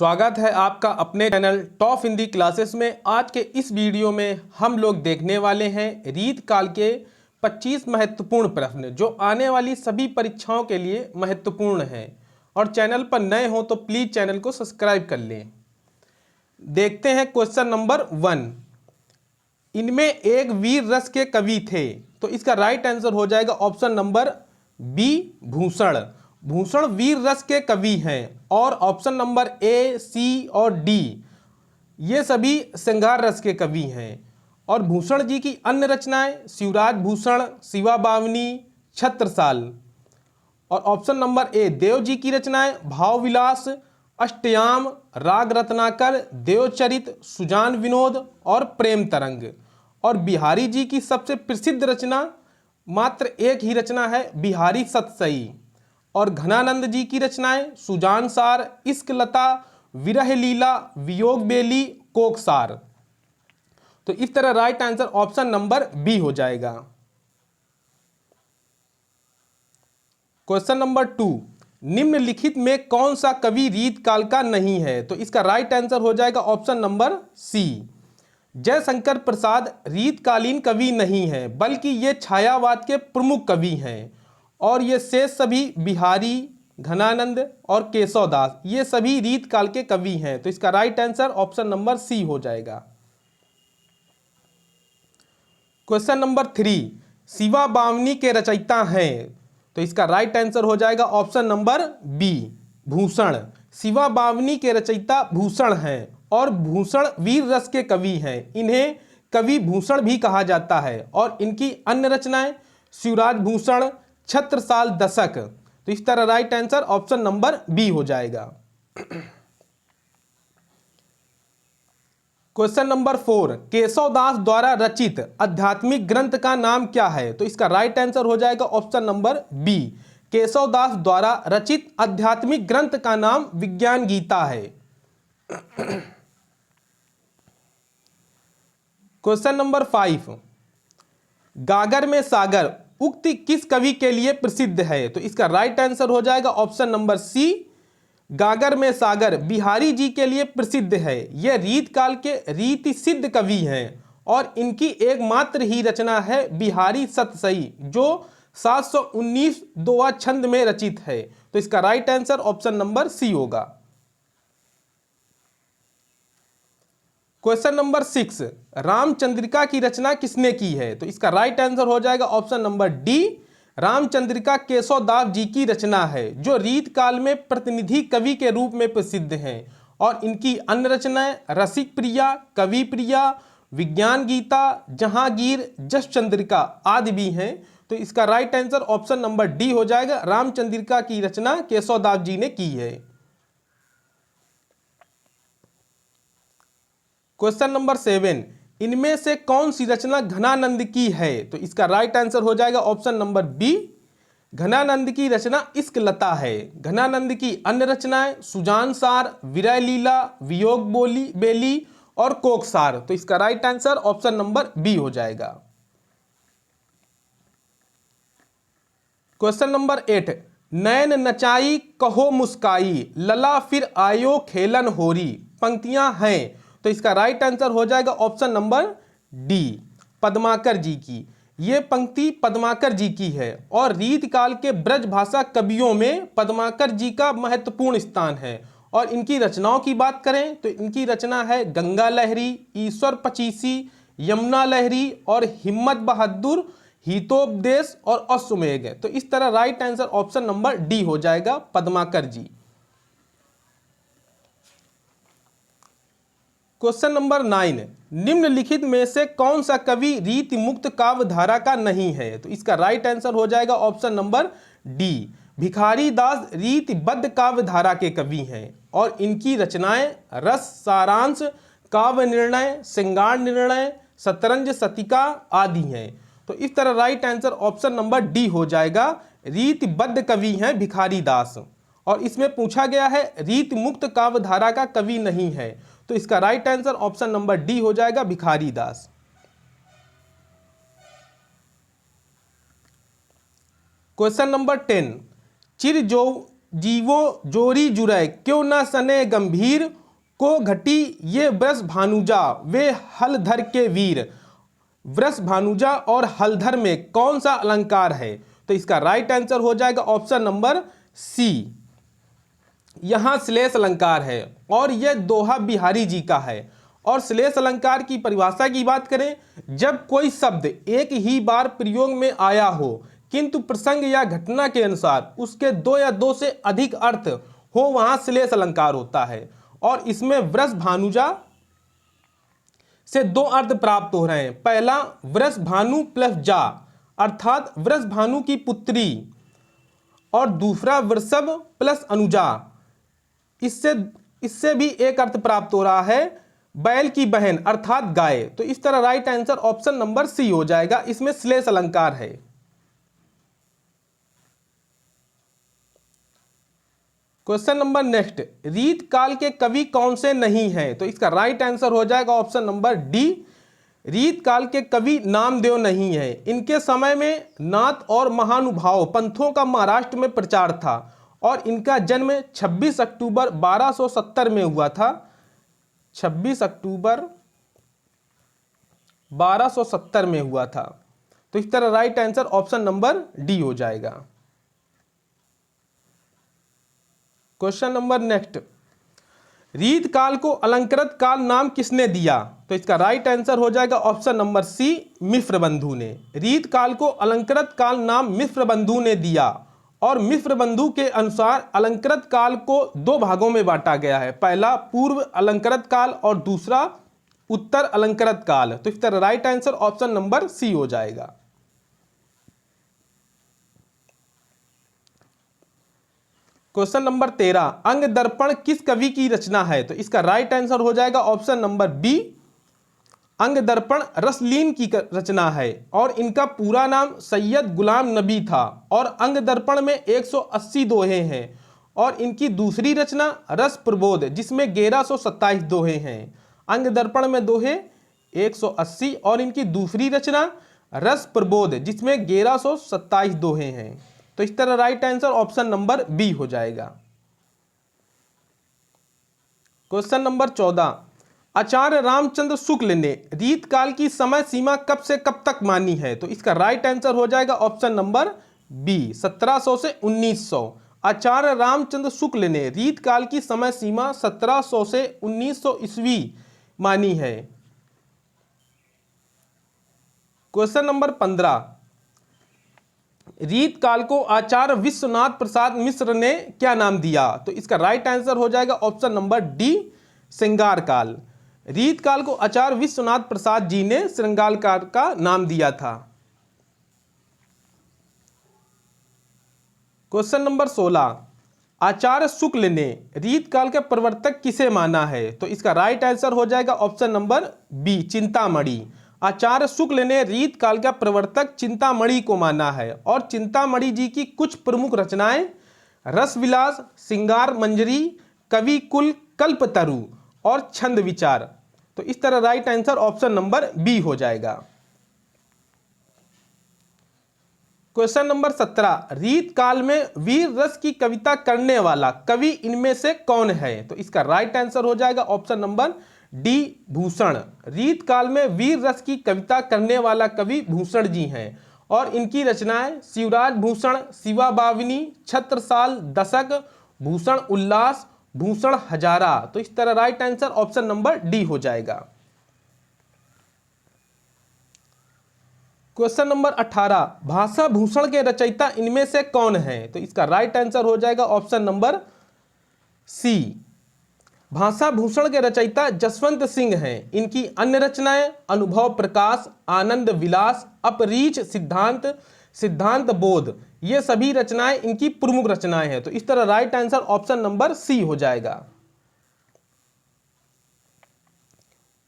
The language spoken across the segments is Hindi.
स्वागत है आपका अपने चैनल टॉप हिंदी क्लासेस में। आज के इस वीडियो में हम लोग देखने वाले हैं रीत काल के 25 महत्वपूर्ण प्रश्न जो आने वाली सभी परीक्षाओं के लिए महत्वपूर्ण हैं। और चैनल पर नए हो तो प्लीज़ चैनल को सब्सक्राइब कर लें। देखते हैं क्वेश्चन नंबर 1। इनमें एक वीर रस के कवि थे, तो इसका राइट आंसर हो जाएगा option number B Bhushan. Bhushan वीर रस के कवि हैं। और ऑप्शन नंबर ए, सी और डी ये सभी श्रृंगार रस के कवि हैं। और भूषण जी की अन्य रचनाएं शिवराज भूषण, शिवा बावनी, छत्रसाल। और option number A Dev ji की रचनाएं भाव विलास, अष्टयाम, राग रत्नाकर, देवचरित, सुजान विनोद और प्रेम तरंग। और बिहारी जी की सबसे प्रसिद्ध रचना मात्र एक ही रचना है, बिहारी सतसई। और घनानंद जी की रचनाएं सुजान सार, इश्क लता, विरह लीला, वियोग बेली, कोकसार। तो इस तरह right answer option number B हो जाएगा। Question number 2। निम्नलिखित में कौन सा कवि रीत काल का नहीं है? तो इसका राइट आंसर हो जाएगा ऑप्शन नंबर सी। जयशंकर प्रसाद रीतकालीन कवि नहीं है, बल्कि ये छायावाद के प्रमुख कवि हैं। और ये शेष सभी बिहारी, घनानंद और केशव दास ये सभी रीत काल के कवि हैं। तो इसका right answer option number C हो जाएगा। Question number 3। शिवा बावनी के रचयिता हैं, तो इसका राइट आंसर हो जाएगा option number B Bhushan. Shiva Bavani के रचयिता भूषण हैं। और भूषण वीर रस के कवि हैं। इन्हें कवि भूषण भी कहा जाता है। और इनकी अन्य रचनाएं शिवराज भूषण, छत्रसाल, दशक। तो इस तरह right answer option number B हो जाएगा। Question number 4। केशव दास द्वारा रचित आध्यात्मिक ग्रंथ का नाम क्या है? तो इसका राइट आंसर हो जाएगा ऑप्शन नंबर बी। केशव दास द्वारा रचित आध्यात्मिक ग्रंथ का नाम विज्ञान गीता है। Question number 5। गागर में सागर उक्ति किस कवि के लिए प्रसिद्ध है? तो इसका राइट आंसर हो जाएगा ऑप्शन नंबर सी। गागर में सागर बिहारी जी के लिए प्रसिद्ध है। यह रीत काल के रीति सिद्ध कवि हैं। और इनकी एकमात्र ही रचना है बिहारी सतसई, जो 719 दोहा छंद में रचित है। तो इसका right answer option number C होगा। Question number 6। रामचंद्रिका की रचना किसने की है? तो इसका राइट आंसर हो जाएगा option number D. Ramchandrika Keshav Das ji की रचना है, जो रीत काल में प्रतिनिधि कवि के रूप में प्रसिद्ध हैं। और इनकी अन्य रचनाएं रसिक प्रिया, कवि प्रिया, विज्ञान गीता, जहांगीर, जस चंद्रिका आदि भी हैं। तो इसका right answer option number D हो जाएगा। रामचंद्रिका की रचना केशव दास जी ने की है। Question number 7। इनमें से कौन सी रचना घनानंद की है? तो इसका राइट आंसर हो जाएगा ऑप्शन नंबर बी। घनानंद की रचना इश्क लता है। घनानंद की अन्य रचनाएं सुजान सार, विरह लीला, वियोग बेली और कोकसार। तो इसका right answer option number B हो जाएगा। Question number 8। नैन नचाई कहो मुस्काई, लला फिर आयो खेलन होरी पंक्तियां हैं। तो इसका राइट आंसर हो जाएगा ऑप्शन नंबर डी पद्माकर जी की। ये पंक्ति पद्माकर जी की है। और रीत काल के ब्रज भाषा कवियों में पद्माकर जी का महत्वपूर्ण स्थान है। और इनकी रचनाओं की बात करें तो इनकी रचना है गंगा लहरी, ईश्वर पचीसी, यमुना लहरी और हिम्मत बहादुर, हितोपदेश और अश्वमेघ। तो इस तरह right answer option number D हो जाएगा पद्माकर जी। Question number 9। निम्नलिखित में से कौन सा कवि रीति मुक्त काव्य धारा का नहीं है? तो इसका राइट आंसर हो जाएगा ऑप्शन नंबर डी। भिखारी दास रीतिबद्ध काव्य धारा के कवि हैं। और इनकी रचनाएं रस सारांश, काव्य निर्णय, श्रृंगार निर्णय, शतरंज शतिका आदि हैं। तो इस तरह right answer option number D हो जाएगा। रीतिबद्ध कवि हैं भिखारी दास। और इसमें पूछा गया है रीति मुक्त काव्य धारा का कवि नहीं है। तो इसका right answer option number D हो जाएगा भिखारी दास। Question number 10। चिर जो जीवो जोरी जुरै क्यों न सने गंभीर, को घटी ये वृष भानुजा वे हलधर के वीर। वृष भानुजा और हलधर में कौन सा अलंकार है? तो इसका राइट आंसर हो जाएगा ऑप्शन नंबर सी, यहां श्लेष अलंकार है और यह दोहा बिहारी जी का है। और श्लेष अलंकार की परिभाषा की बात करें, जब कोई शब्द एक ही बार प्रयोग में आया हो किंतु प्रसंग या घटना के अनुसार उसके दो या दो से अधिक अर्थ हो, वहां श्लेष अलंकार होता है। और इसमें वृष भानुजा से दो अर्थ प्राप्त हो रहे हैं। पहला वृष भानु प्लस जा अर्थात वृष भानु की पुत्री, और दूसरा वृषभ प्लस अनुजा, इससे भी एक अर्थ प्राप्त हो रहा है, बैल की बहन अर्थात गाय। तो इस तरह right answer option number C हो जाएगा, इसमें श्लेष अलंकार है। क्वेश्चन नंबर नेक्स्ट, रीत काल के कवि कौन से नहीं हैं? तो इसका राइट आंसर हो जाएगा ऑप्शन नंबर डी, रीत काल के कवि नामदेव नहीं है। इनके समय में नाथ और महानुभाव पंथों का महाराष्ट्र में प्रचार था और इनका जन्म 26 अक्टूबर 1270 में हुआ था। 26 अक्टूबर 1270 में हुआ था। तो इस तरह right answer option number D हो जाएगा। क्वेश्चन नंबर नेक्स्ट, रीत काल को अलंकृत काल नाम किसने दिया? तो इसका राइट आंसर हो जाएगा ऑप्शन नंबर सी, मिश्रबंधु ने। रीत काल को अलंकृत काल नाम मिश्रबंधु ने दिया और मिश्रबंधु के अनुसार अलंकृत काल को दो भागों में बांटा गया है, पहला पूर्व अलंकृत काल और दूसरा उत्तर अलंकृत काल। तो इस तरह right answer option number C हो जाएगा। क्वेश्चन नंबर 13, अंग दर्पण किस कवि की रचना है? तो इसका राइट आंसर हो जाएगा ऑप्शन नंबर बी, अंग दर्पण रसलीन की रचना है और इनका पूरा नाम सैयद गुलाम नबी था। और अंग दर्पण में 180 दोहे हैं और इनकी दूसरी रचना रस प्रबोध जिसमें 1127 दोहे हैं। अंग दर्पण में दोहे 180 और इनकी दूसरी रचना रस प्रबोध जिसमें 1127 दोहे हैं। तो इस तरह right answer option number B हो जाएगा। क्वेश्चन नंबर 14, आचार्य रामचंद्र शुक्ल ने रीत काल की समय सीमा कब से कब तक मानी है? तो इसका राइट आंसर हो जाएगा ऑप्शन नंबर बी, 1700 से 1900। आचार्य रामचंद्र शुक्ल ने रीत काल की समय सीमा 1700 से 1900 ईस्वी मानी है। क्वेश्चन नंबर 15, रीत काल को आचार्य विश्वनाथ प्रसाद मिश्र ने क्या नाम दिया? तो इसका राइट आंसर हो जाएगा ऑप्शन नंबर डी, श्रृंगार काल। रीत काल को आचार्य विश्वनाथ प्रसाद जी ने श्रृंगार काल का नाम दिया था। क्वेश्चन नंबर 16, आचार्य शुक्ल ने रीत काल के प्रवर्तक किसे माना है? तो इसका राइट आंसर हो जाएगा ऑप्शन नंबर बी, चिंतामणि। आचार्य शुक्ल ने रीत काल का प्रवर्तक चिंतामणि को माना है और चिंतामणि जी की कुछ प्रमुख रचनाएं रसविलास, श्रृंगार मंजरी, कवि कुल, कल्पतरु और छंद विचार। तो इस तरह right answer option number B हो जाएगा। क्वेश्चन नंबर 17, रीत काल में वीर रस की कविता करने वाला कवि इनमें से कौन है? तो इसका राइट आंसर हो जाएगा ऑप्शन नंबर डी, भूषण। रीत काल में वीर रस की कविता करने वाला कवि भूषण जी हैं और इनकी रचनाएं शिवराज भूषण, शिवा बावनी, छत्रसाल, दशक, भूषण उल्लास, भूषण हजारा। तो इस तरह right answer option number D हो जाएगा। क्वेश्चन नंबर 18, भाषा भूषण के रचयिता इनमें से कौन है? तो इसका राइट आंसर हो जाएगा ऑप्शन नंबर सी, भाषा भूषण के रचयिता जसवंत सिंह हैं। इनकी अन्य रचनाएं अनुभव प्रकाश, आनंद विलास, अपरीच सिद्धांत, सिद्धांत बोध, ये सभी रचनाएं इनकी प्रमुख रचनाएं हैं। तो इस तरह right answer option number C हो जाएगा।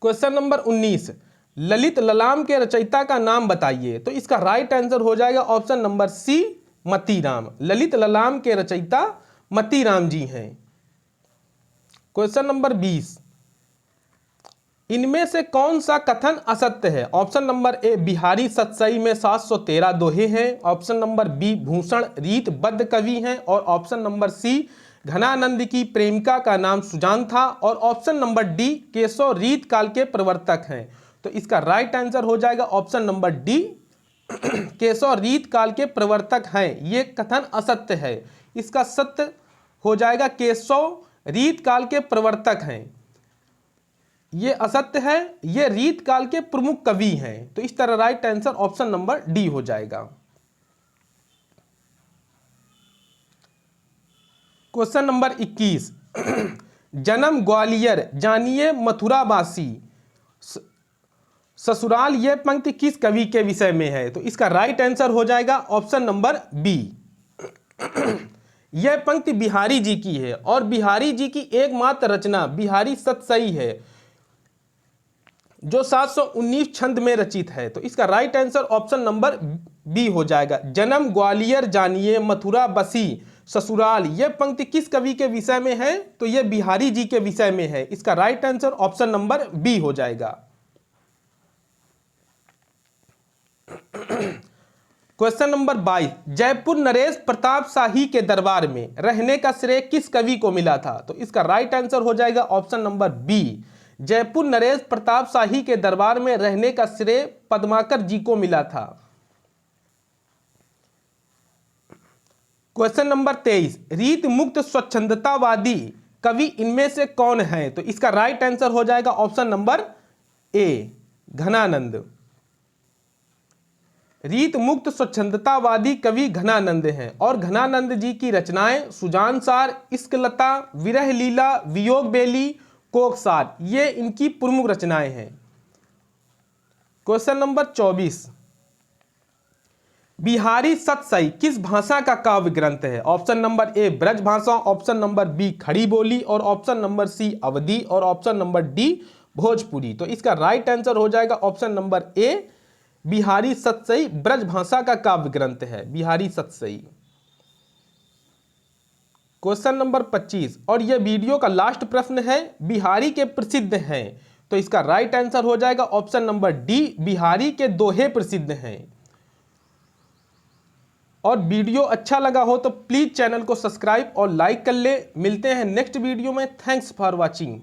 क्वेश्चन नंबर 19, ललित ललाम के रचयिता का नाम बताइए। तो इसका राइट आंसर हो जाएगा option number C, Matiram. Lalit Lalam के रचयिता मतीराम जी हैं। क्वेश्चन नंबर 20, इनमें से कौन सा कथन असत्य है? Option number A, Bihari Satsai में 713 दोहे हैं। ऑप्शन नंबर बी, भूषण रीतबद्ध कवि हैं। और ऑप्शन नंबर सी, घनानंद की प्रेमिका का नाम सुजान था। और ऑप्शन नंबर डी, केशव रीत काल के प्रवर्तक हैं। तो इसका राइट आंसर हो जाएगा ऑप्शन नंबर डी, केशव रीत काल के प्रवर्तक हैं। ये कथन असत्य है। इसका सत्य हो जाएगा केशव रीत काल के प्रवर्तक हैं। ये असत्य है, ये रीत काल के प्रमुख कवि हैं। तो इस तरह right answer option number D हो जाएगा। क्वेश्चन नंबर 21, जन्म ग्वालियर जानिए मथुरावासी, ससुराल, यह पंक्ति किस कवि के विषय में है? तो इसका राइट आंसर हो जाएगा ऑप्शन नंबर बी, यह पंक्ति बिहारी जी की है। और बिहारी जी की एकमात्र रचना बिहारी सतसई है, जो 719 छंद में रचित है। तो इसका right answer option number B हो जाएगा। जन्म ग्वालियर जानिए मथुरा बसी, ससुराल, यह पंक्ति किस कवि के विषय में है? तो यह बिहारी जी के विषय में है। इसका right answer option number B हो जाएगा। क्वेश्चन नंबर 22, जयपुर नरेश प्रताप शाही के दरबार में रहने का श्रेय किस कवि को मिला था? तो इसका राइट आंसर हो जाएगा ऑप्शन नंबर बी, जयपुर नरेश प्रताप शाही के दरबार में रहने का श्रेय पद्माकर जी को मिला था। क्वेश्चन नंबर 23, रीत मुक्त स्वच्छंदतावादी कवि इनमें से कौन है? तो इसका राइट आंसर हो जाएगा ऑप्शन नंबर ए, घनानंद। रीत मुक्त स्वच्छंदतावादी कवि घनानंद हैं। और घनानंद जी की रचनाएं सुजानसार, इश्कलता, विरह लीला, वियोग बेली, कोकसार, ये इनकी प्रमुख रचनाएं हैं। क्वेश्चन नंबर 24, बिहारी सतसई किस भाषा का काव्य ग्रंथ है? ऑप्शन नंबर ए, ब्रज भाषा। ऑप्शन नंबर बी, खड़ी बोली। और ऑप्शन नंबर सी, अवधी। और ऑप्शन नंबर डी, भोजपुरी। तो इसका राइट आंसर हो जाएगा option number A, Bihari Satsai Braj भाषा का काव्य ग्रंथ है, बिहारी सतसई। क्वेश्चन नंबर 25, और यह वीडियो का लास्ट प्रश्न है, बिहारी के प्रसिद्ध हैं। तो इसका राइट आंसर हो जाएगा ऑप्शन नंबर डी, बिहारी के दोहे प्रसिद्ध हैं। और वीडियो अच्छा लगा हो तो प्लीज चैनल को सब्सक्राइब और लाइक कर ले। मिलते हैं नेक्स्ट वीडियो में। Thanks for watching.